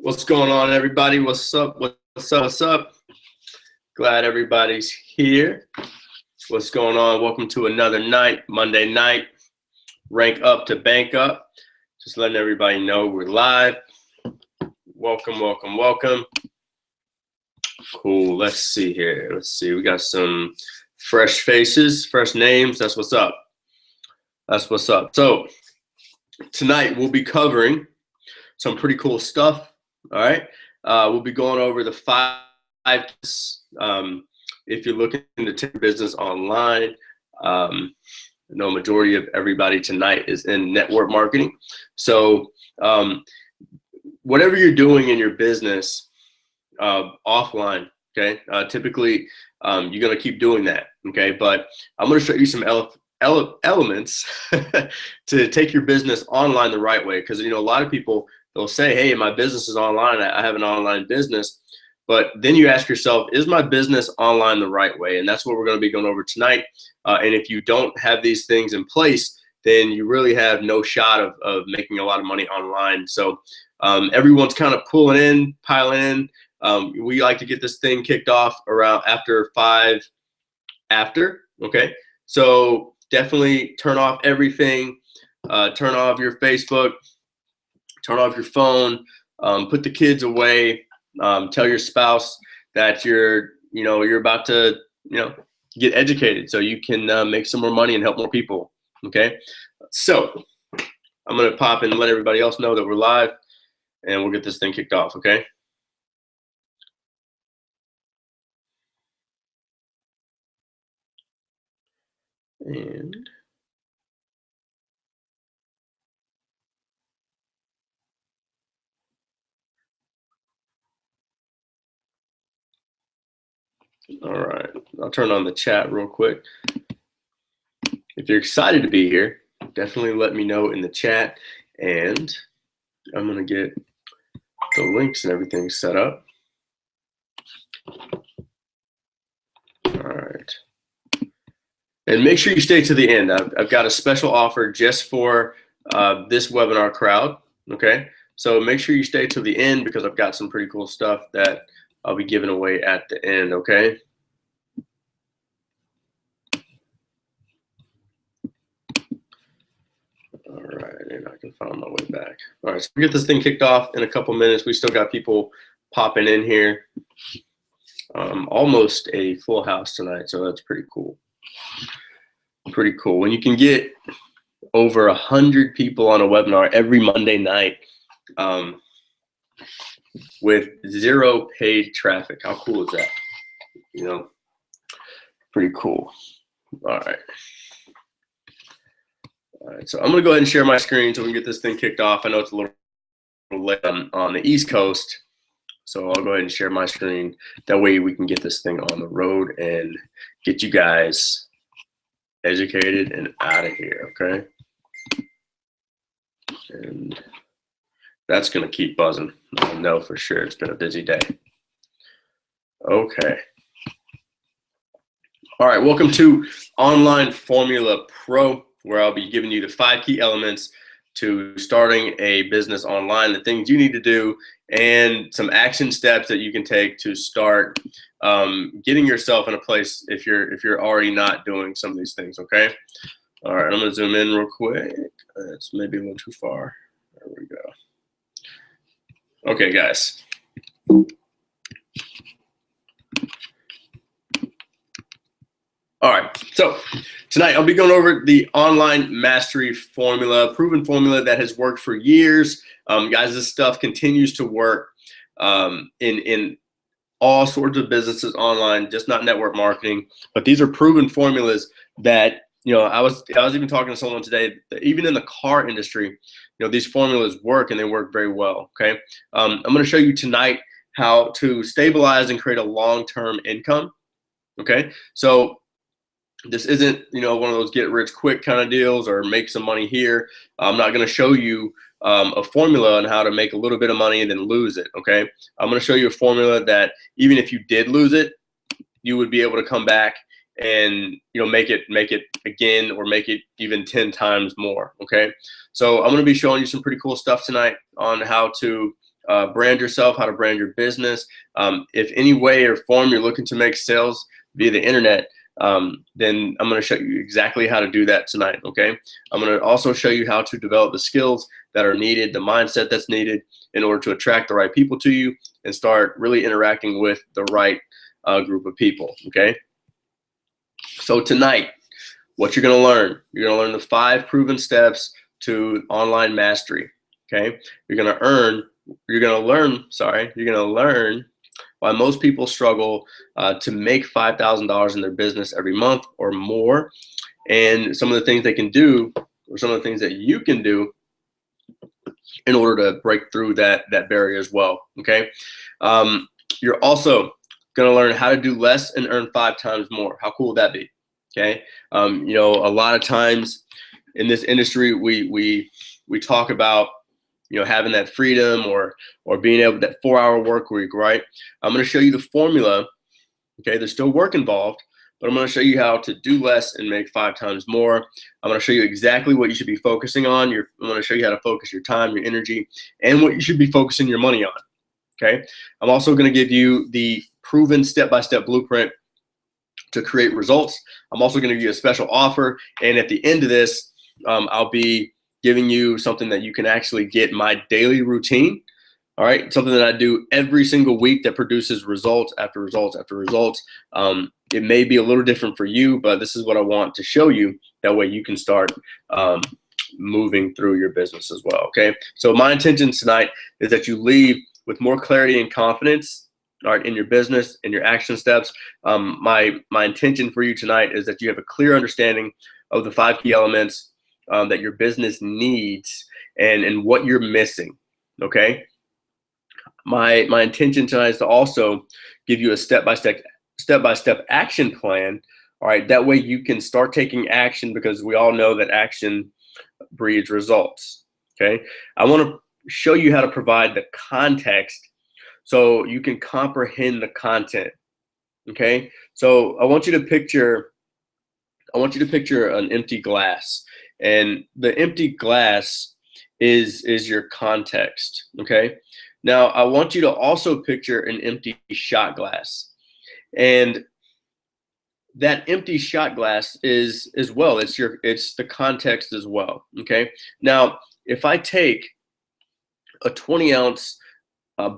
What's going on, everybody? What's up? What's up? What's up? Glad everybody's here. What's going on? Welcome to another night, Monday night. Rank up to bank up. Just letting everybody know we're live. Welcome, welcome, welcome. Cool. Let's see here. Let's see. We got some fresh faces, fresh names. That's what's up. That's what's up. So tonight we'll be covering some pretty cool stuff. All right, we'll be going over the five keys if you're looking to take business online. I know majority of everybody tonight is in network marketing. So whatever you're doing in your business offline, okay, typically you're going to keep doing that, okay? But I'm going to show you some elements to take your business online the right way, because a lot of people, they'll say, hey, my business is online. I have an online business. But then you ask yourself, is my business online the right way? And that's what we're going to be going over tonight. And if you don't have these things in place, then you really have no shot of making a lot of money online. So everyone's kind of piling in. We like to get this thing kicked off around after 5 after, okay? So definitely turn off everything. Turn off your Facebook. Turn off your phone, put the kids away, tell your spouse that you're about to, get educated so you can make some more money and help more people, okay? So I'm gonna pop in and let everybody else know that we're live, and we'll get this thing kicked off, okay? And all right, I'll turn on the chat real quick. If you're excited to be here, definitely let me know in the chat, and I'm gonna get the links and everything set up. All right, and make sure you stay to the end. I've got a special offer just for this webinar crowd, okay? So make sure you stay to the end, because I've got some pretty cool stuff that I'll be giving away at the end, okay? All right, and I can find my way back. All right, so we'll get this thing kicked off in a couple minutes. We still got people popping in here. Almost a full house tonight, so that's pretty cool. Pretty cool. When you can get over 100 people on a webinar every Monday night with 0 paid traffic, how cool is that? Pretty cool. All right. All right, so I'm gonna go ahead and share my screen so we can get this thing kicked off. I know it's a little late on the East Coast, so I'll go ahead and share my screen. That way we can get this thing on the road and get you guys educated and out of here, okay? And that's gonna keep buzzing. I know for sure it's been a busy day. Okay. All right, welcome to Online Formula Pro, where I'll be giving you the 5 key elements to starting a business online, the things you need to do, and some action steps that you can take to start getting yourself in a place if you're already not doing some of these things, okay? All right, I'm gonna zoom in real quick. It's maybe a little too far. There we go. Okay, guys. All right, so tonight I'll be going over the online mastery formula, proven formula that has worked for years. Guys, this stuff continues to work in all sorts of businesses online, just not network marketing. But these are proven formulas that, I was even talking to someone today that even in the car industry, these formulas work, and they work very well, okay? I'm gonna show you tonight how to stabilize and create a long-term income, okay? So this isn't, one of those get rich quick kind of deals or make some money here. I'm not going to show you a formula on how to make a little bit of money and then lose it, okay? I'm going to show you a formula that even if you did lose it, you would be able to come back and make it again, or make it even 10 times more, okay? So I'm going to be showing you some pretty cool stuff tonight on how to brand yourself, how to brand your business. If any way or form you're looking to make sales via the internet, then I'm going to show you exactly how to do that tonight, okay? I'm going to also show you how to develop the skills that are needed, the mindset that's needed in order to attract the right people to you and start really interacting with the right group of people, okay? So tonight, what you're going to learn the 5 proven steps to online mastery, okay? You're going to learn why most people struggle to make $5,000 in their business every month or more, and some of the things they can do, or some of the things that you can do in order to break through that barrier as well, okay? You're also going to learn how to do less and earn 5 times more. How cool would that be? Okay, you know, a lot of times in this industry, we talk about, you know, having that freedom or being able, that 4-hour work week, right? I'm going to show you the formula. Okay, there's still work involved, but I'm going to show you how to do less and make 5 times more. I'm going to show you exactly what you should be focusing on. I'm going to show you how to focus your time, your energy, and what you should be focusing your money on. Okay, I'm also going to give you the proven step-by-step blueprint to create results. I'm also going to give you a special offer, and at the end of this, I'll be giving you something that you can actually get my daily routine. All right, something that I do every single week that produces results after results after results. It may be a little different for you, but this is what I want to show you. That way you can start moving through your business as well, okay? So my intention tonight is that you leave with more clarity and confidence, all right, in your business, in your action steps. My intention for you tonight is that you have a clear understanding of the 5 key elements that your business needs and what you're missing, okay? My intention tonight is to also give you a step-by-step action plan, all right? That way you can start taking action, because we all know that action breeds results, okay? I want to show you how to provide the context so you can comprehend the content, okay? So I want you to picture an empty glass, and the empty glass is your context, okay? Now I want you to also picture an empty shot glass, and that empty shot glass is as well, it's the context as well, okay? Now if I take a 20-ounce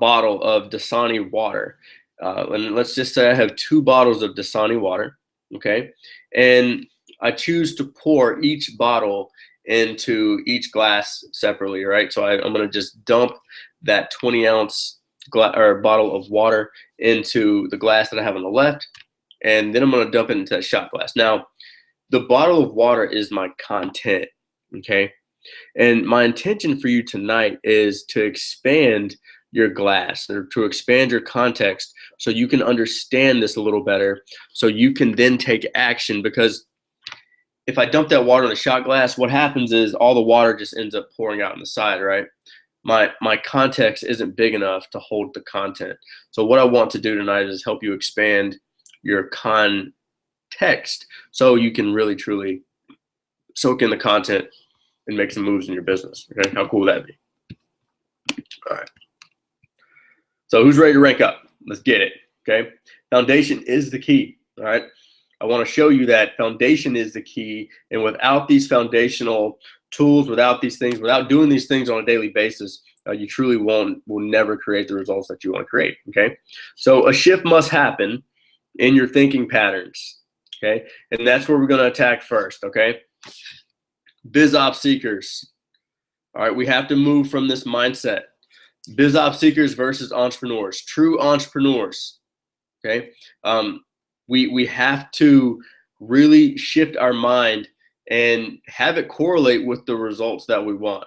bottle of Dasani water, and let's just say I have 2 bottles of Dasani water, okay, and I choose to pour each bottle into each glass separately, right? So I'm going to just dump that 20-ounce bottle of water into the glass that I have on the left, and then I'm going to dump it into a shot glass. Now the bottle of water is my content, okay, and my intention for you tonight is to expand your glass, or to expand your context, so you can understand this a little better, so you can then take action. Because if I dump that water in the shot glass, what happens is all the water just ends up pouring out on the side, right? My context isn't big enough to hold the content. So what I want to do tonight is help you expand your context so you can really truly soak in the content and make some moves in your business. Okay, how cool would that be? All right. So who's ready to rank up? Let's get it, okay? Foundation is the key, all right? I want to show you that foundation is the key, and without these foundational tools, without these things, without doing these things on a daily basis, you truly will never create the results that you want to create, okay? So a shift must happen in your thinking patterns, okay? And that's where we're going to attack first, okay? Biz op seekers, all right? We have to move from this mindset. Biz op seekers versus entrepreneurs, true entrepreneurs, okay? We have to really shift our mind and have it correlate with the results that we want,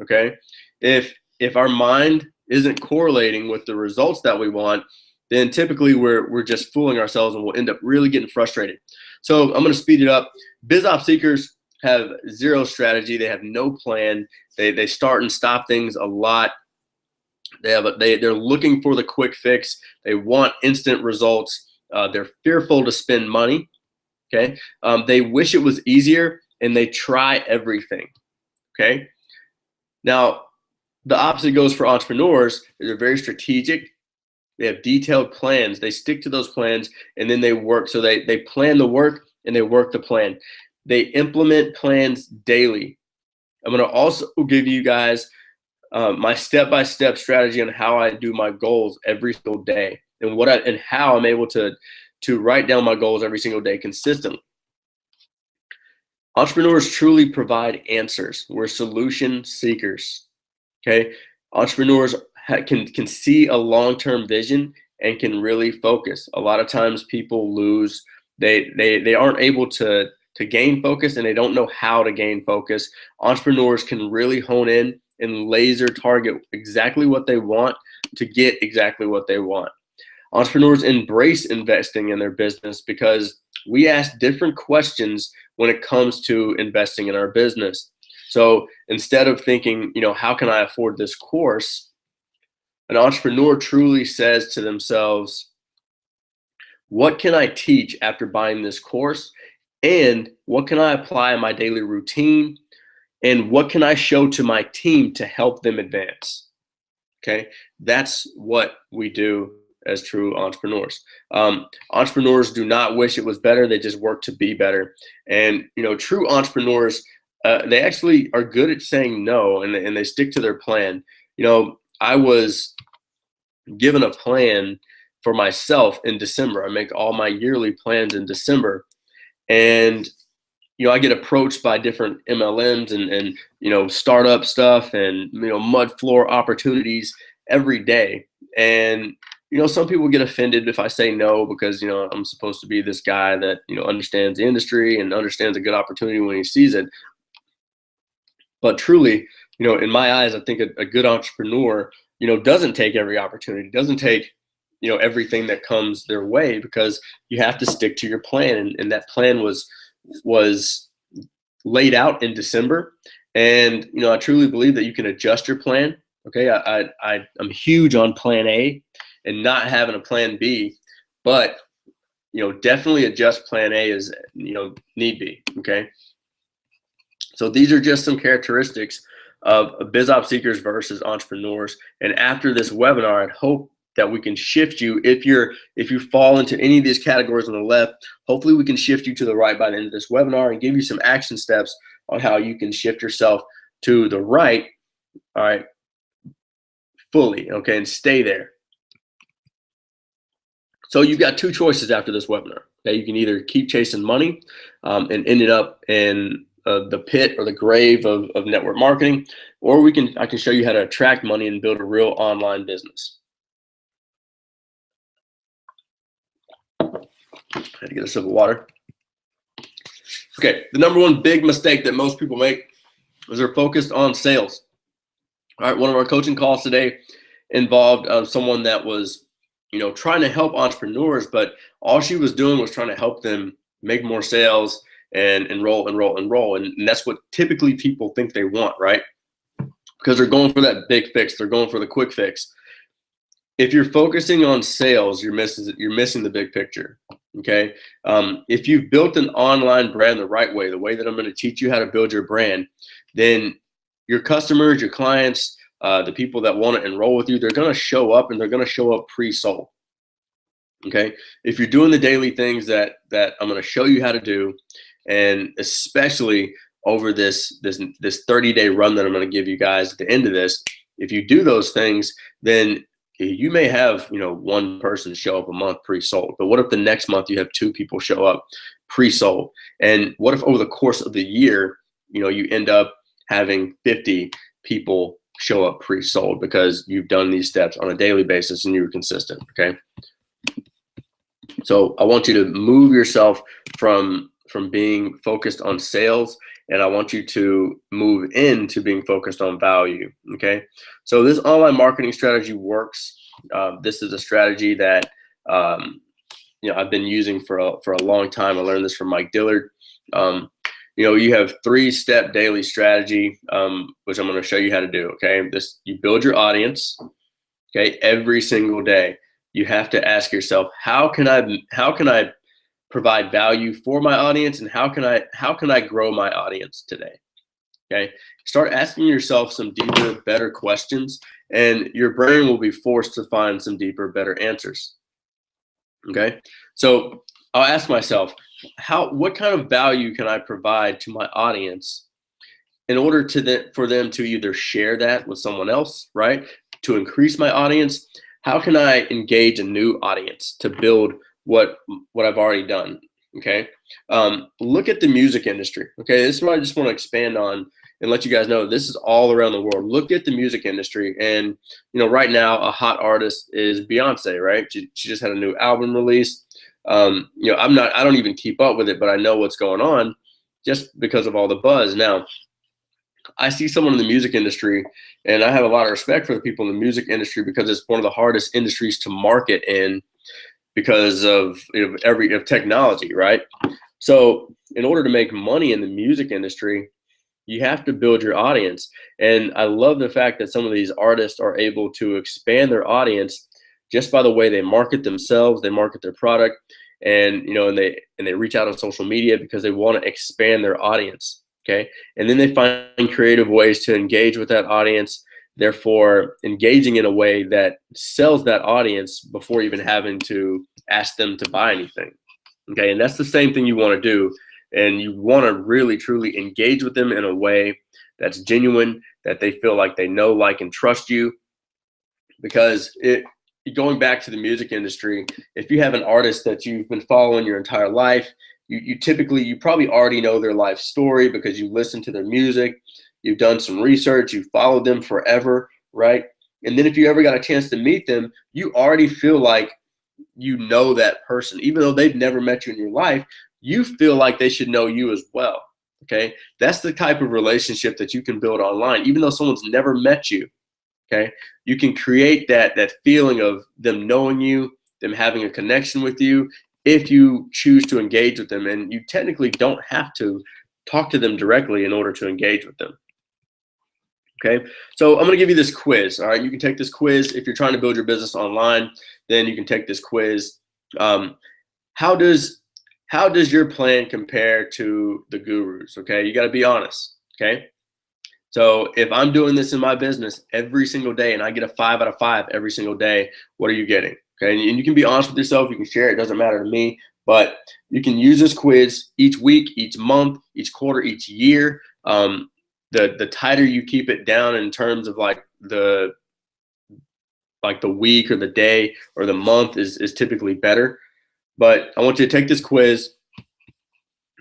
okay? If our mind isn't correlating with the results that we want, then typically we're just fooling ourselves, and we'll end up really getting frustrated. So I'm going to speed it up. Biz op seekers have zero strategy. They have no plan. They start and stop things a lot. They're looking for the quick fix. They want instant results. They're fearful to spend money. Okay. They wish it was easier, and they try everything. Okay. Now, The opposite goes for entrepreneurs. They're very strategic. They have detailed plans. They stick to those plans, and then they work. So they plan the work and they work the plan. They implement plans daily. I'm going to also give you guys my step-by-step strategy on how I do my goals every single day, and how I'm able to write down my goals every single day consistently. Entrepreneurs truly provide answers. We're solution seekers. Okay, entrepreneurs can see a long-term vision and can really focus. A lot of times people lose. They aren't able to gain focus, and they don't know how to gain focus. Entrepreneurs can really hone in and laser target exactly what they want to get exactly what they want. Entrepreneurs embrace investing in their business because we ask different questions when it comes to investing in our business. So instead of thinking, how can I afford this course? An entrepreneur truly says to themselves, what can I teach after buying this course? And what can I apply in my daily routine? And what can I show to my team to help them advance? Okay, that's what we do as true entrepreneurs. Entrepreneurs do not wish it was better; they just work to be better. And true entrepreneurs, they actually are good at saying no, and they stick to their plan. I was given a plan for myself in December. I make all my yearly plans in December, and I get approached by different MLMs and startup stuff and mud floor opportunities every day. And some people get offended if I say no because I'm supposed to be this guy that understands the industry and understands a good opportunity when he sees it. But truly, in my eyes, I think a good entrepreneur doesn't take every opportunity, doesn't take everything that comes their way, because you have to stick to your plan. And that plan was laid out in December. And I truly believe that you can adjust your plan. Okay, I'm huge on plan A and not having a plan B, but definitely adjust plan A as need be. Okay, so these are just some characteristics of biz op seekers versus entrepreneurs. And after this webinar, I'd hope that we can shift you. If you fall into any of these categories on the left, hopefully we can shift you to the right by the end of this webinar and give you some action steps on how you can shift yourself to the right, all right, fully, okay, and stay there. So you've got two choices after this webinar. Okay, you can either keep chasing money and end it up in the pit or the grave of network marketing, or I can show you how to attract money and build a real online business. I had to get a sip of water. Okay, the number one big mistake that most people make is they're focused on sales. All right, one of our coaching calls today involved someone that was, trying to help entrepreneurs, but all she was doing was trying to help them make more sales and enroll. And that's what typically people think they want, right? Because they're going for that big fix. They're going for the quick fix. If you're focusing on sales, you're missing the big picture. Okay. If you've built an online brand the right way, the way that I'm going to teach you how to build your brand, then your customers, your clients, the people that want to enroll with you, they're going to show up, and they're going to show up pre-sold. Okay. If you're doing the daily things that I'm going to show you how to do, and especially over this 30-day run that I'm going to give you guys at the end of this, if you do those things, then you may have one person show up a month pre-sold. But what if the next month you have 2 people show up pre-sold? And what if over the course of the year, you end up having 50 people show up pre-sold because you've done these steps on a daily basis and you were consistent? Okay. So I want you to move yourself from being focused on sales, and I want you to move into being focused on value. Okay. So this online marketing strategy works. This is a strategy that I've been using for a long time. I learned this from Mike Dillard. You have 3-step daily strategy, which I'm going to show you how to do. Okay. You build your audience. Okay. Every single day, you have to ask yourself, how can I provide value for my audience, and how can I grow my audience today? Okay. Start asking yourself some deeper, better questions, and your brain will be forced to find some deeper, better answers. Okay, so I'll ask myself, what kind of value can I provide to my audience in order for them to either share that with someone else, right? To increase my audience, how can I engage a new audience to build what I've already done? Okay, look at the music industry. Okay, this is what I just want to expand on and let you guys know. This is all around the world. Look at the music industry, and right now a hot artist is Beyonce, right? She just had a new album release. I don't even keep up with it, but I know what's going on just because of all the buzz. Now, I see someone in the music industry, and I have a lot of respect for the people in the music industry because it's one of the hardest industries to market in because of of technology, right? So in order to make money in the music industry, you have to build your audience. And I love the fact that some of these artists are able to expand their audience just by the way they market themselves, they market their product, and they reach out on social media because they want to expand their audience. Okay, and then they find creative ways to engage with that audience, therefore engaging in a way that sells that audience before even having to ask them to buy anything. Okay, and that's the same thing you want to do, and you want to really truly engage with them in a way that's genuine, that they feel like they know, like, and trust you. Because going back to the music industry, if you have an artist that you've been following your entire life, you probably already know their life story because you listen to their music, you've done some research, you've followed them forever, right? And then if you ever got a chance to meet them, you already feel like you know that person. Even though they've never met you in your life, you feel like they should know you as well. Okay, that's the type of relationship that you can build online, even though someone's never met you. Okay, you can create that feeling of them knowing you, them having a connection with you, if you choose to engage with them. And you technically don't have to talk to them directly in order to engage with them. Okay, so I'm going to give you this quiz. All right, you can take this quiz if you're trying to build your business online. Then you can take this quiz. How does your plan compare to the gurus? Okay, you got to be honest. Okay, so if I'm doing this in my business every single day and I get a 5 out of 5 every single day, what are you getting? Okay, and you can be honest with yourself. You can share it. It doesn't matter to me. But you can use this quiz each week, each month, each quarter, each year. The tighter you keep it down in terms of like the week or the day or the month is typically better. But I want you to take this quiz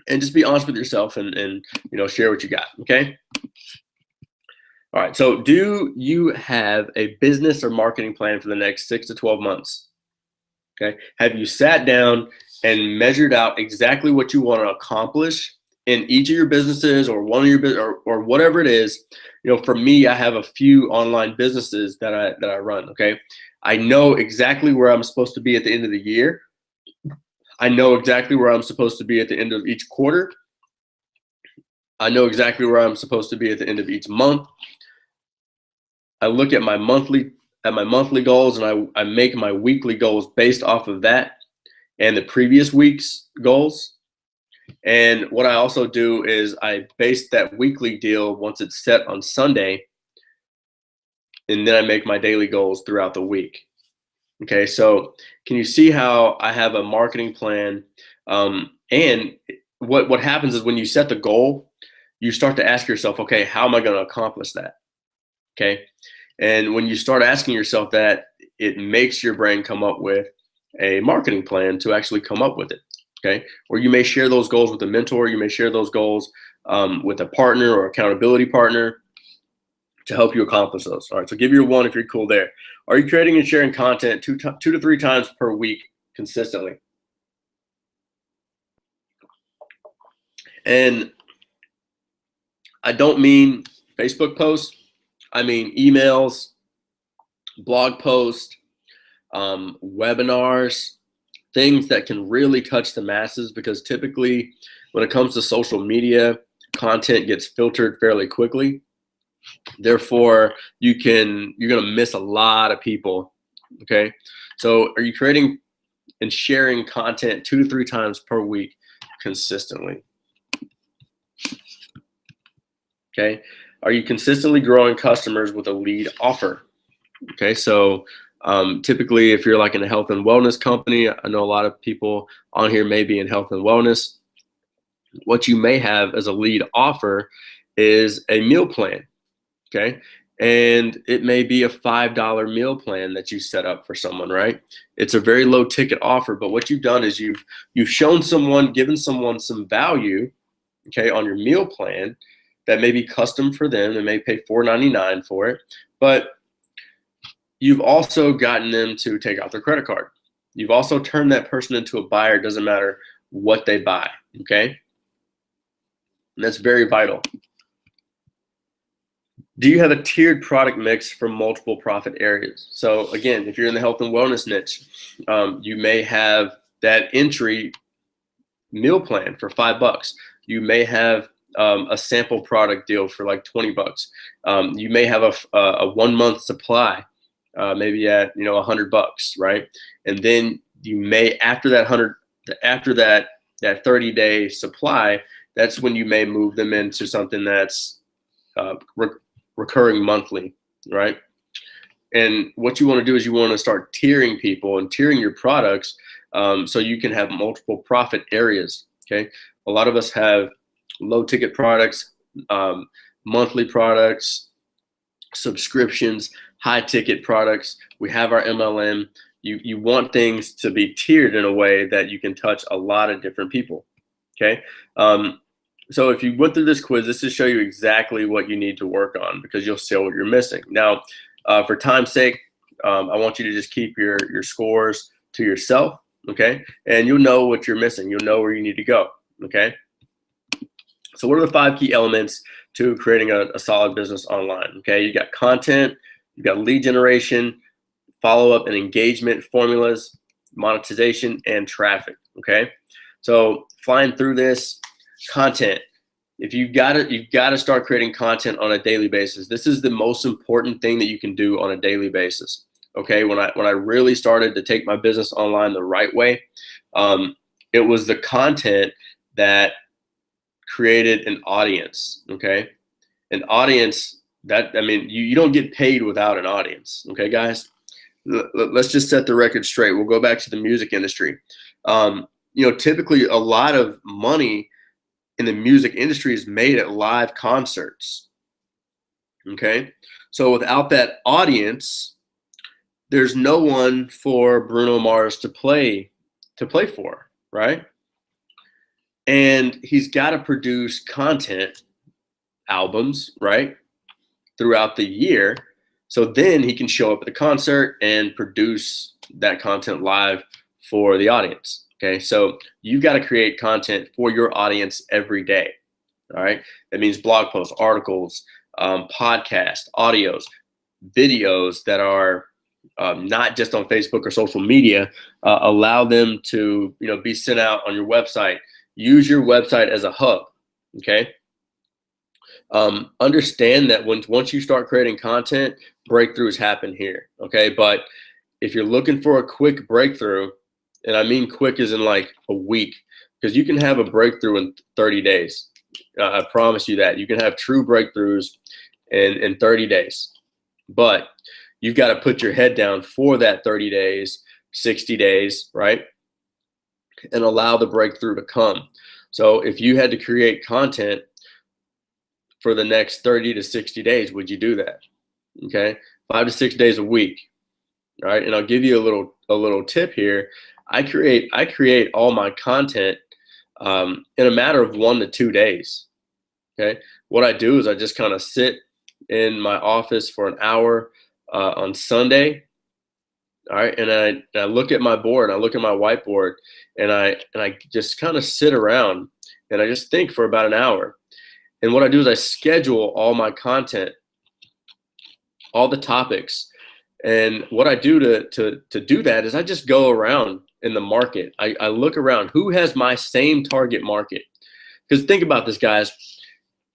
and just be honest with yourself and share what you got. Okay. All right. So do you have a business or marketing plan for the next 6 to 12 months? Okay. Have you sat down and measured out exactly what you want to accomplish in each of your businesses or one of your or whatever it is? For me, I have a few online businesses that I run. Okay. I know exactly where I'm supposed to be at the end of the year. I know exactly where I'm supposed to be at the end of each quarter. I know exactly where I'm supposed to be at the end of each month. I look at my monthly goals, and I make my weekly goals based off of that and the previous week's goals. And what I also do is I base that weekly deal once it's set on Sunday, and then I make my daily goals throughout the week. Okay, so can you see how I have a marketing plan? And what happens is when you set the goal, you start to ask yourself, okay, how am I going to accomplish that? Okay, and when you start asking yourself that, it makes your brain come up with a marketing plan to actually come up with it. Okay, or you may share those goals with a mentor. You may share those goals with a partner or accountability partner to help you accomplish those. All right, so give your 1 if you're cool there. Are you creating and sharing content 2 to 3 times per week consistently? And I don't mean Facebook posts. I mean emails, blog posts, webinars, things that can really touch the masses, because typically when it comes to social media, content gets filtered fairly quickly. Therefore, you're going to miss a lot of people. Okay, so are you creating and sharing content 2 to 3 times per week consistently? Okay, Are you consistently growing customers with a lead offer? Okay, so typically if you're like in a health and wellness company, I know a lot of people on here may be in health and wellness. What you may have as a lead offer is a meal plan, okay? And it may be a $5 meal plan that you set up for someone, right? It's a very low ticket offer, but what you've done is you've shown someone, given someone some value, okay, on your meal plan that may be custom for them. They may pay $4.99 for it, but you've also gotten them to take out their credit card. You've also turned that person into a buyer. It doesn't matter what they buy, okay? And that's very vital. Do you have a tiered product mix for multiple profit areas? So again, if you're in the health and wellness niche, you may have that entry meal plan for $5. You may have a sample product deal for like $20. You may have a 1 month supply, maybe at $100, right? And then you may after that 30-day supply, that's when you may move them into something that's recurring monthly, right? And what you want to do is you want to start tiering people and tiering your products so you can have multiple profit areas, okay? A lot of us have low ticket products, monthly products, subscriptions, high ticket products. We have our MLM. You want things to be tiered in a way that you can touch a lot of different people, okay? So if you went through this quiz, this will show you exactly what you need to work on because you'll see what you're missing. Now, for time's sake, I want you to just keep your scores to yourself, okay? And you'll know what you're missing. You'll know where you need to go, okay? So what are the 5 key elements to creating a solid business online, okay? You got content, you got lead generation, follow-up and engagement formulas, monetization, and traffic, okay? So flying through this, content. If you've got to start creating content on a daily basis. This is the most important thing that you can do on a daily basis. Okay, when I really started to take my business online the right way, it was the content that created an audience. Okay, an audience that, I mean, you don't get paid without an audience. Okay, guys, let's just set the record straight. We'll go back to the music industry. Typically a lot of money in the music industry is made at live concerts. Okay, so without that audience, there's no one for Bruno Mars to play for, right? And he's got to produce content, albums, right, throughout the year. So then he can show up at the concert and produce that content live for the audience. Okay, so you've got to create content for your audience every day. All right, that means blog posts, articles, podcasts, audios, videos that are not just on Facebook or social media. Allow them to be sent out on your website. Use your website as a hub. Okay. Understand that once you start creating content, breakthroughs happen here. Okay, but if you're looking for a quick breakthrough, and I mean quick as in like a week, because you can have a breakthrough in 30 days. I promise you that. You can have true breakthroughs in 30 days. But you've got to put your head down for that 30 days, 60 days, right? And allow the breakthrough to come. So if you had to create content for the next 30 to 60 days, would you do that? Okay, 5 to 6 days a week. All right, and I'll give you a little tip here. I create all my content in a matter of 1 to 2 days. Okay, what I do is I just kind of sit in my office for an hour on Sunday. All right, and I look at my board, I look at my whiteboard, and I just kind of sit around and I just think for about an hour. And what I do is I schedule all my content, all the topics. And what I do to do that is I just go around in the market. I look around who has my same target market. Because think about this, guys.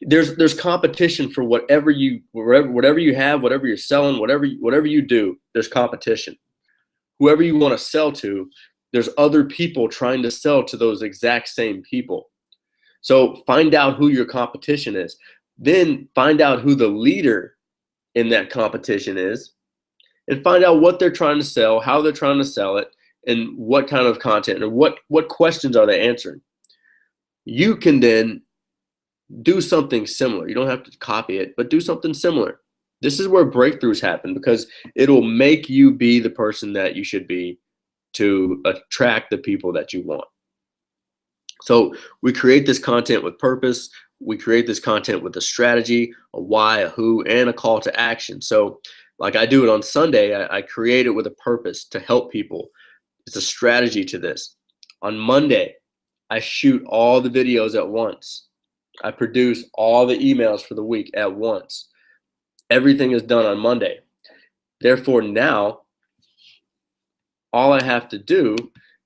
There's competition for whatever you have, whatever you're selling, whatever you do. There's competition. Whoever you want to sell to, there's other people trying to sell to those exact same people. So find out who your competition is. Then find out who the leader in that competition is, and find out what they're trying to sell, how they're trying to sell it, and what kind of content or what questions are they answering. You can then do something similar. You don't have to copy it, but do something similar. This is where breakthroughs happen, because it'll make you be the person that you should be to attract the people that you want. So we create this content with purpose. We create this content with a strategy, a why, a who, and a call to action. So like I do it on Sunday, I create it with a purpose to help people. It's a strategy to this. On Monday, I shoot all the videos at once. I produce all the emails for the week at once. Everything is done on Monday. Therefore, now all I have to do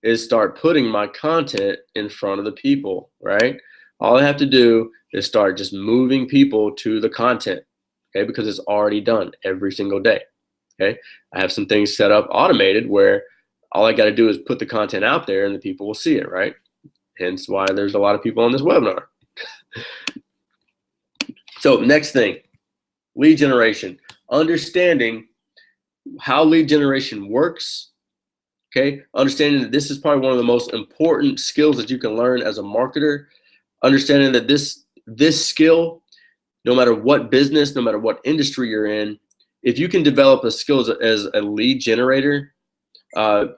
is start putting my content in front of the people, right? All I have to do is start just moving people to the content, okay? Because it's already done every single day, okay? I have some things set up automated where all I got to do is put the content out there and the people will see it, right? Hence why there's a lot of people on this webinar. So next thing, lead generation. Understanding how lead generation works, okay? Understanding that this is probably one of the most important skills that you can learn as a marketer. Understanding that this skill, no matter what business, no matter what industry you're in, if you can develop a skill as a lead generator,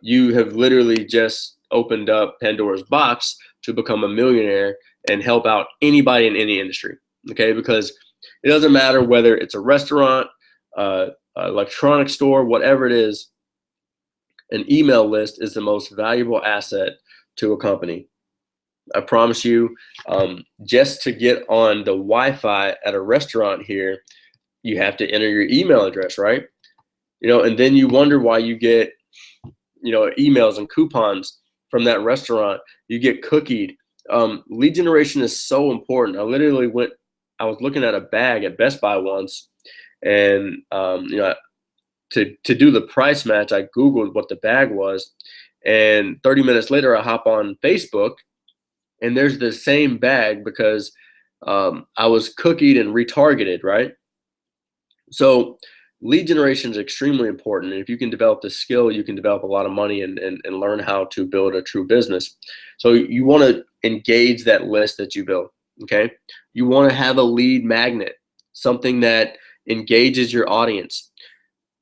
you have literally just opened up Pandora's box to become a millionaire and help out anybody in any industry, okay? Because it doesn't matter whether it's a restaurant, electronics store, whatever it is, an email list is the most valuable asset to a company. I promise you, just to get on the Wi-Fi at a restaurant here, you have to enter your email address, right? You know, and then you wonder why you get, you know, emails and coupons from that restaurant. You get cookied. Lead generation is so important. I was looking at a bag at Best Buy once, and you know, to do the price match, I Googled what the bag was, and 30 minutes later, I hop on Facebook, and there's the same bag because I was cookied and retargeted, right? So lead generation is extremely important. And if you can develop this skill, you can develop a lot of money and learn how to build a true business. So you want to engage that list that you build, okay? You want to have a lead magnet, something that engages your audience.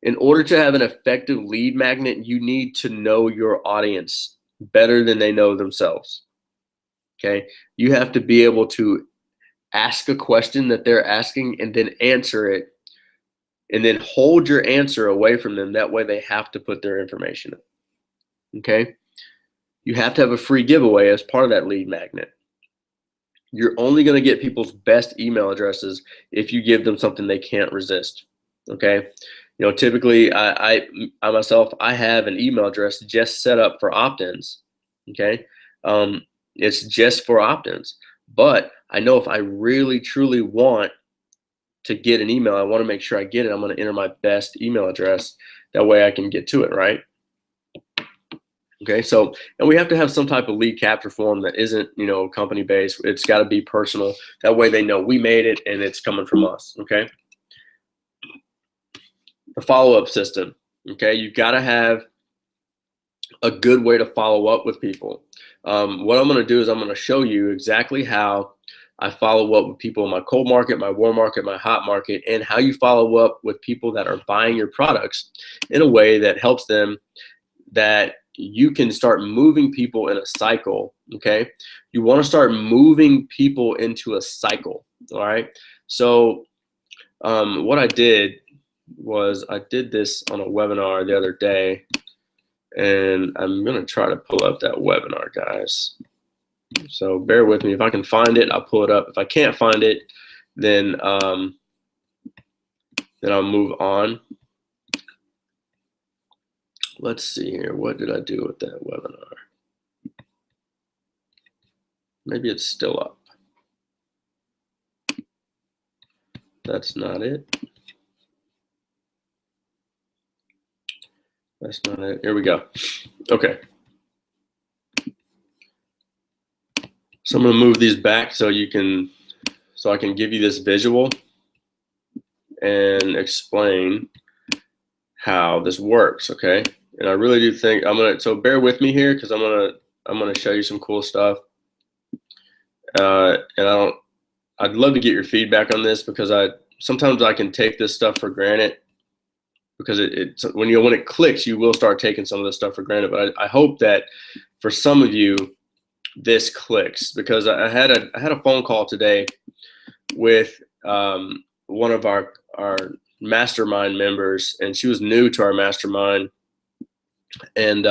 In order to have an effective lead magnet, you need to know your audience better than they know themselves, okay? You have to be able to ask a question that they're asking and then answer it, and then hold your answer away from them. That way they have to put their information in, okay? You have to have a free giveaway as part of that lead magnet. You're only going to get people's best email addresses if you give them something they can't resist, okay? You know, typically I myself, I have an email address just set up for opt-ins, okay? It's just for opt-ins, but I know if I really truly want to get an email, I want to make sure I get it, I'm going to enter my best email address. That way I can get to it, right? Okay, so, and we have to have some type of lead capture form that isn't, you know, company based. It's got to be personal. That way they know we made it and it's coming from us, okay? The follow-up system, okay? You've got to have a good way to follow up with people. What I'm going to do is I'm going to show you exactly how I follow up with people in my cold market, my warm market, my hot market, and how you follow up with people that are buying your products in a way that helps them, that you can start moving people in a cycle, okay? You want to start moving people into a cycle, all right? So what I did was I did this on a webinar the other day, and I'm going to try to pull up that webinar, guys. So bear with me. If I can find it, I'll pull it up. If I can't find it, then I'll move on. Let's see here. What did I do with that webinar? Maybe it's still up. That's not it. That's not it. Here we go. Okay. So I'm going to move these back so you can so I can give you this visual and explain how this works, okay? And I really do think so bear with me here, because I'm gonna show you some cool stuff. And I'd love to get your feedback on this, because sometimes I can take this stuff for granted, because when it clicks, you will start taking some of this stuff for granted. But I hope that for some of you this clicks, because I had a phone call today with one of our mastermind members, and she was new to our mastermind, and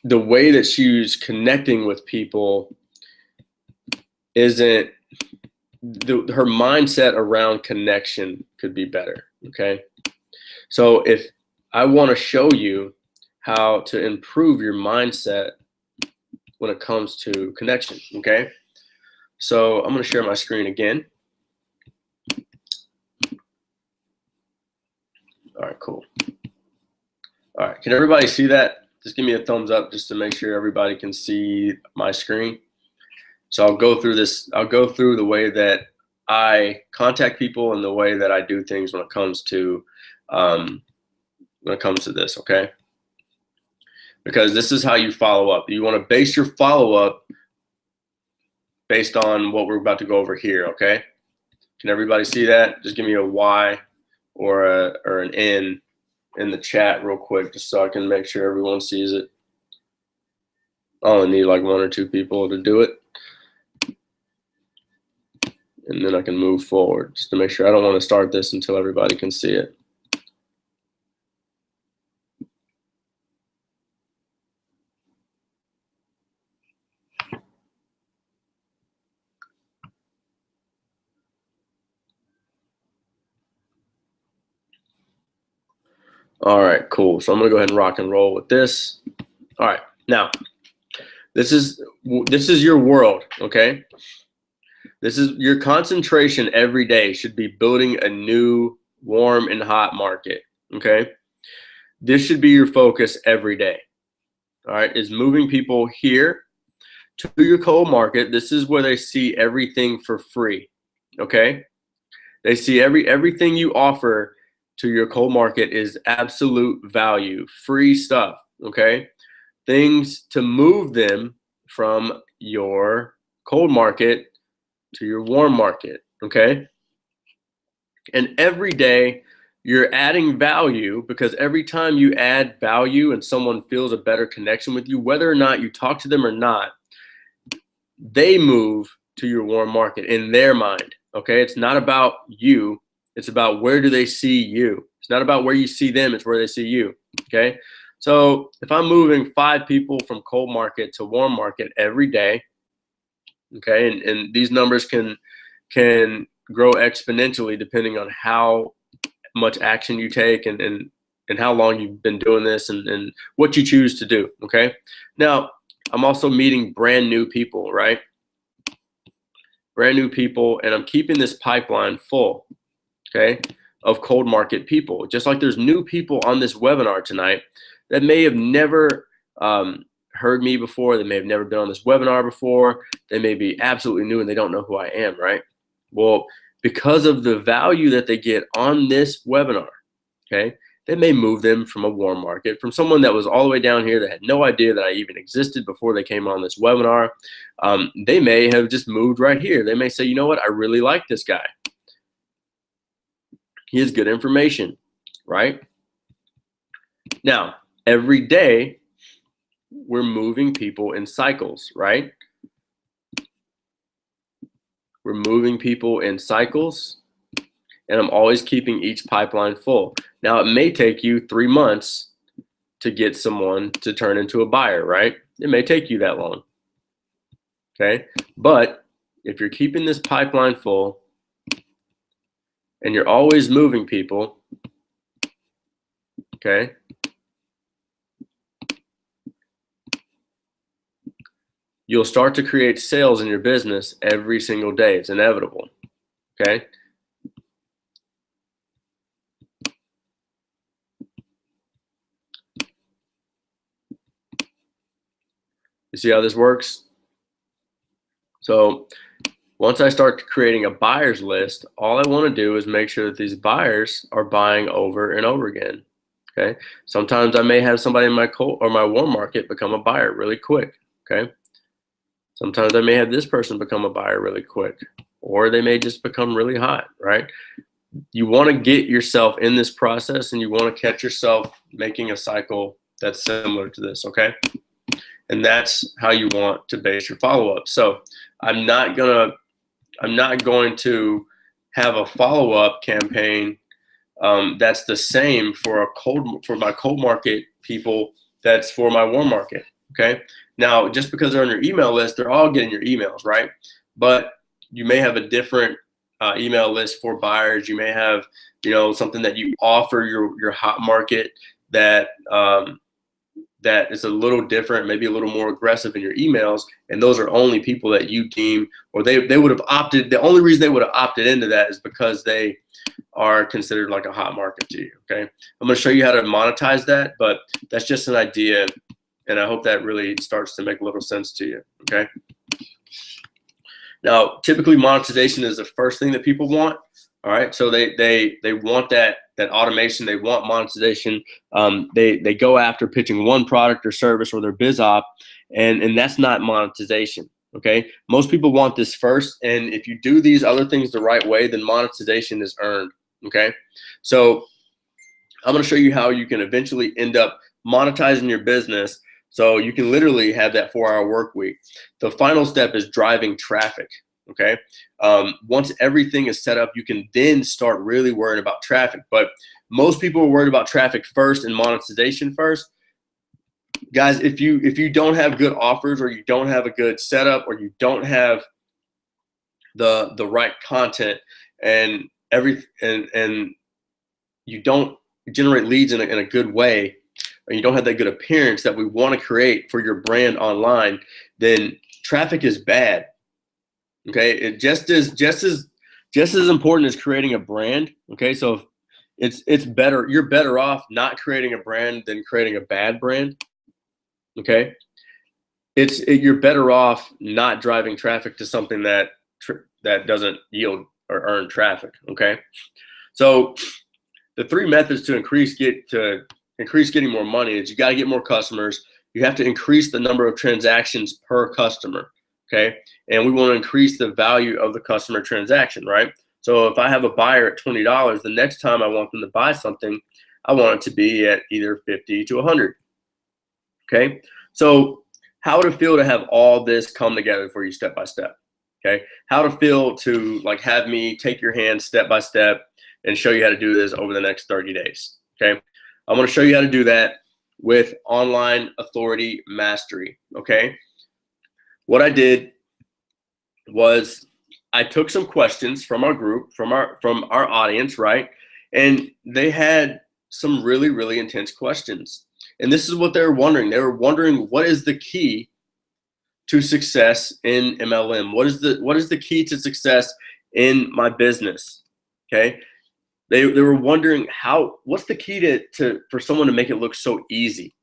the way that she's connecting with people isn't her mindset around connection could be better. Okay, so if I want to show you how to improve your mindset when it comes to connection, okay, so I'm going to share my screen again. All right, cool. All right, can everybody see that? Just give me a thumbs up, just to make sure everybody can see my screen. So I'll go through this. I'll go through the way that I contact people and the way that I do things when it comes to this, okay? Because this is how you follow up. You want to base your follow-up based on what we're about to go over here, okay? Can everybody see that? Just give me a Y or an N in the chat real quick, just so I can make sure everyone sees it. I only need like 1 or 2 people to do it, and then I can move forward, just to make sure. I don't want to start this until everybody can see it. All right, cool. So I'm gonna go ahead and rock and roll with this. All right, now this is your world, okay? This is your concentration every day should be building a new warm and hot market, okay? This should be your focus every day. All right, is moving people here to your cold market. This is where they see everything for free, okay? They see everything you offer to your cold market is absolute value, free stuff, okay? Things to move them from your cold market to your warm market, okay? And every day you're adding value, because every time you add value and someone feels a better connection with you, whether or not you talk to them or not, they move to your warm market in their mind, okay? It's not about you. It's about where do they see you. It's not about where you see them. It's where they see you, okay? So if I'm moving 5 people from cold market to warm market every day, okay, and these numbers can grow exponentially depending on how much action you take and how long you've been doing this and what you choose to do, okay? Now, I'm also meeting brand new people, right? Brand new people, and I'm keeping this pipeline full, okay, of cold market people. Just like there's new people on this webinar tonight that may have never heard me before, they may have never been on this webinar before, they may be absolutely new and they don't know who I am, right? Well, because of the value that they get on this webinar, okay, that may move them from a warm market, from someone that was all the way down here that had no idea that I even existed before they came on this webinar. They may have just moved right here. They may say, you know what, I really like this guy. He has good information, right? Now, every day, we're moving people in cycles, right? We're moving people in cycles, and I'm always keeping each pipeline full. Now, it may take you 3 months to get someone to turn into a buyer, right? It may take you that long, okay? But if you're keeping this pipeline full and you're always moving people, okay, you'll start to create sales in your business every single day. It's inevitable, okay? You see how this works? So once I start creating a buyer's list, all I want to do is make sure that these buyers are buying over and over again. Okay. Sometimes I may have somebody in my cold or my warm market become a buyer really quick. Okay. Sometimes I may have this person become a buyer really quick, or they may just become really hot, right? You want to get yourself in this process, and you want to catch yourself making a cycle that's similar to this. Okay. And that's how you want to base your follow-up. So I'm not going to have a follow-up campaign that's the same for my cold market people that's for my warm market. Okay. Now, just because they're on your email list, they're all getting your emails, right? But you may have a different email list for buyers. You may have, something that you offer your hot market that that is a little different, maybe a little more aggressive in your emails, and those are only people that you deem, or they would have opted. The only reason they would have opted into that is because they are considered like a hot market to you. Okay, I'm going to show you how to monetize that, but that's just an idea, and I hope that really starts to make a little sense to you. Okay. Now, typically monetization is the first thing that people want. All right, so they want that automation. They want monetization. They go after pitching one product or service or their biz op, and that's not monetization. Okay, most people want this first, and if you do these other things the right way, then monetization is earned. Okay, so I'm going to show you how you can eventually end up monetizing your business, so you can literally have that 4-hour work week. The final step is driving traffic. Okay. Once everything is set up, you can then start really worrying about traffic. But most people are worried about traffic first and monetization first. Guys, if you don't have good offers, or you don't have a good setup, or you don't have the right content and you don't generate leads in a good way, or you don't have that good appearance that we want to create for your brand online, then traffic is bad. Okay, it just as important as creating a brand. Okay, so it's better. You're better off not creating a brand than creating a bad brand. Okay, you're better off not driving traffic to something that doesn't yield or earn traffic. Okay, so the 3 methods to increase getting more money is: you got to get more customers. You have to increase the number of transactions per customer. Okay, and we want to increase the value of the customer transaction, right? So if I have a buyer at $20, the next time I want them to buy something, I want it to be at either 50 to 100. Okay, so how to feel to have all this come together for you step by step. Okay, how to feel to like have me take your hand step by step and show you how to do this over the next 30 days. Okay, I'm going to show you how to do that with online authority mastery. Okay. What I did was I took some questions from our group, from our audience, right? And they had some really, really intense questions. And this is what they were wondering. They were wondering, what is the key to success in MLM? What is the key to success in my business? Okay. They were wondering what's the key for someone to make it look so easy?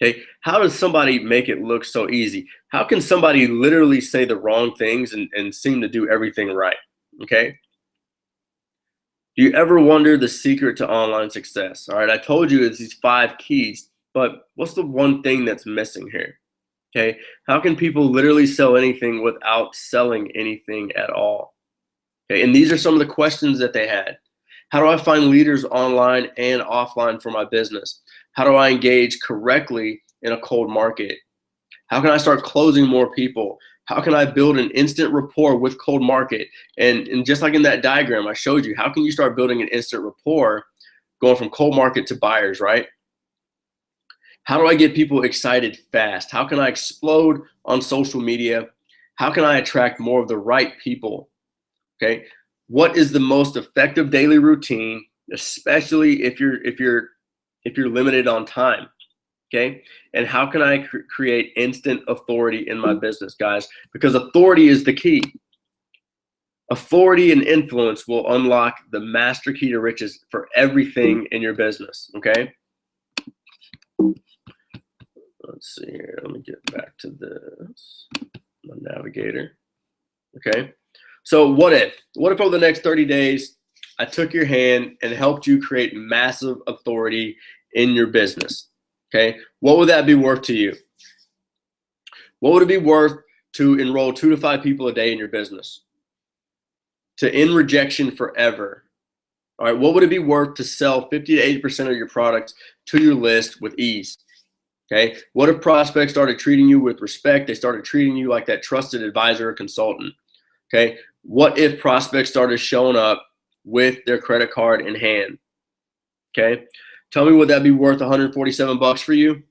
Okay, how does somebody make it look so easy? How can somebody literally say the wrong things and seem to do everything right? Okay. Do you ever wonder the secret to online success? All right, I told you it's these 5 keys, but what's the one thing that's missing here? Okay, how can people literally sell anything without selling anything at all? Okay, and these are some of the questions that they had. How do I find leaders online and offline for my business? How do I engage correctly in a cold market? How can I start closing more people? How can I build an instant rapport with cold market? And just like in that diagram I showed you, how can you start building an instant rapport going from cold market to buyers, right? How do I get people excited fast? How can I explode on social media? How can I attract more of the right people? Okay. What is the most effective daily routine, especially if you're limited on time? Okay. And how can I create instant authority in my business, guys? Because authority is the key. Authority and influence will unlock the master key to riches for everything in your business. Okay. Let's see here. Let me get back to this. My navigator. Okay. So what if over the next 30 days, I took your hand and helped you create massive authority in your business? Okay. What would that be worth to you? What would it be worth to enroll 2 to 5 people a day in your business? To end rejection forever? All right. What would it be worth to sell 50 to 80% of your products to your list with ease? Okay. What if prospects started treating you with respect? They started treating you like that trusted advisor or consultant. Okay. What if prospects started showing up with their credit card in hand? Okay. Tell me, would that be worth $147 for you?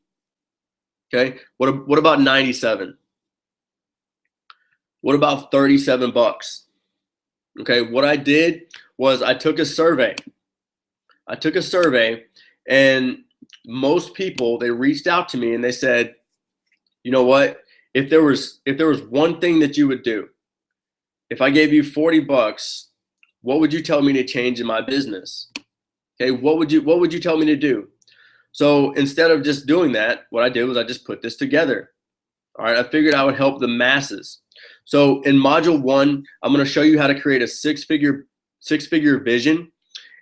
Okay. What about 97? What about 37 bucks? Okay. What I did was I took a survey. And most people, they reached out to me and they said, you know what? If there was one thing that you would do, if I gave you 40 bucks, what would you tell me to change in my business? Okay, what would you tell me to do? So instead of just doing that, what I did was I just put this together. All right, I figured I would help the masses. So in module 1, I'm going to show you how to create a six-figure vision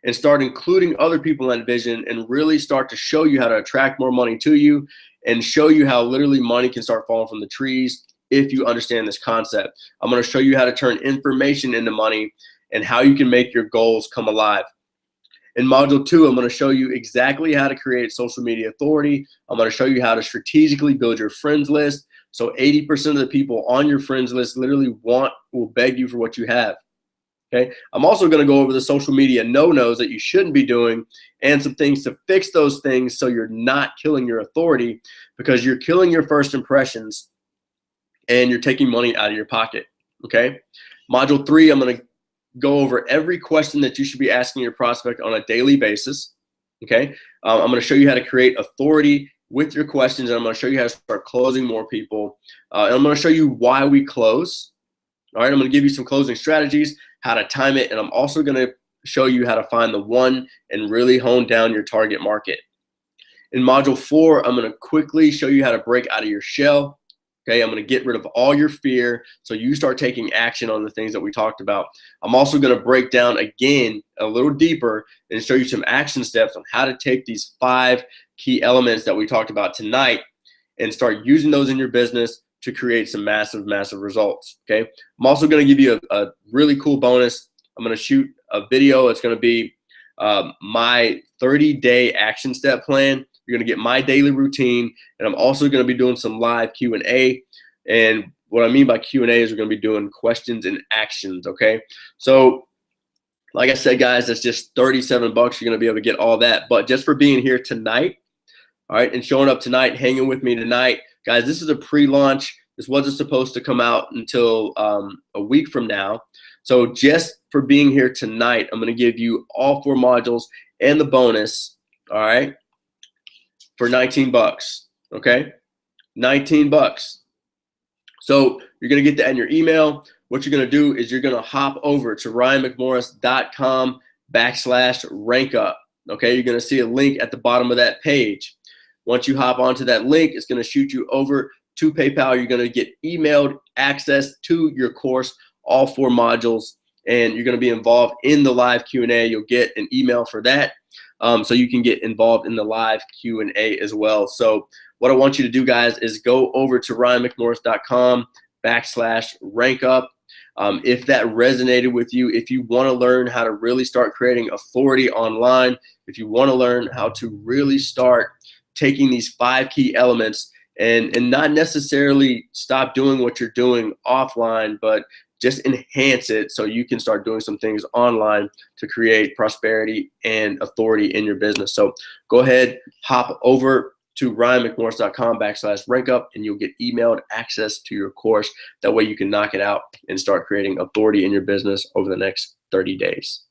and start including other people in that vision and really start to show you how to attract more money to you and show you how literally money can start falling from the trees if you understand this concept. I'm going to show you how to turn information into money and how you can make your goals come alive. In module 2, I'm going to show you exactly how to create social media authority. I'm going to show you how to strategically build your friends list. So 80% of the people on your friends list literally will beg you for what you have. Okay. I'm also going to go over the social media no-nos that you shouldn't be doing and some things to fix those things so you're not killing your authority, because you're killing your first impressions and you're taking money out of your pocket. Okay. Module 3, I'm going to go over every question that you should be asking your prospect on a daily basis. Okay. I'm going to show you how to create authority with your questions, and I'm going to show you how to start closing more people. And I'm going to show you why we close. All right. I'm going to give you some closing strategies, how to time it, and I'm also going to show you how to find the one and really hone down your target market. In module 4, I'm going to quickly show you how to break out of your shell. Okay, I'm going to get rid of all your fear so you start taking action on the things that we talked about. I'm also going to break down again a little deeper and show you some action steps on how to take these 5 key elements that we talked about tonight and start using those in your business to create some massive, massive results. Okay, I'm also going to give you a really cool bonus. I'm going to shoot a video. It's going to be my 30-day action step plan. You're going to get my daily routine, and I'm also going to be doing some live Q&A. And what I mean by Q&A is we're going to be doing questions and actions. Okay, so like I said, guys, that's just 37 bucks. You're going to be able to get all that. But just for being here tonight, all right, and showing up tonight, hanging with me tonight, guys, this is a pre-launch. This wasn't supposed to come out until a week from now. So just for being here tonight, I'm going to give you all 4 modules and the bonus, all right, for 19 bucks, okay? 19 bucks. So you're going to get that in your email. What you're going to do is you're going to hop over to ryanmcmorris.com/rankup, okay? You're going to see a link at the bottom of that page. Once you hop onto that link, it's going to shoot you over to PayPal. You're going to get emailed access to your course, all 4 modules, and you're going to be involved in the live Q&A. You'll get an email for that, so you can get involved in the live Q&A as well. So what I want you to do, guys, is go over to ryanmcmorris.com/rankup. If that resonated with you, if you want to learn how to really start creating authority online, if you want to learn how to really start taking these 5 key elements and not necessarily stop doing what you're doing offline, but just enhance it so you can start doing some things online to create prosperity and authority in your business. So go ahead, hop over to ryanmcmorris.com/rankup, and you'll get emailed access to your course. That way you can knock it out and start creating authority in your business over the next 30 days.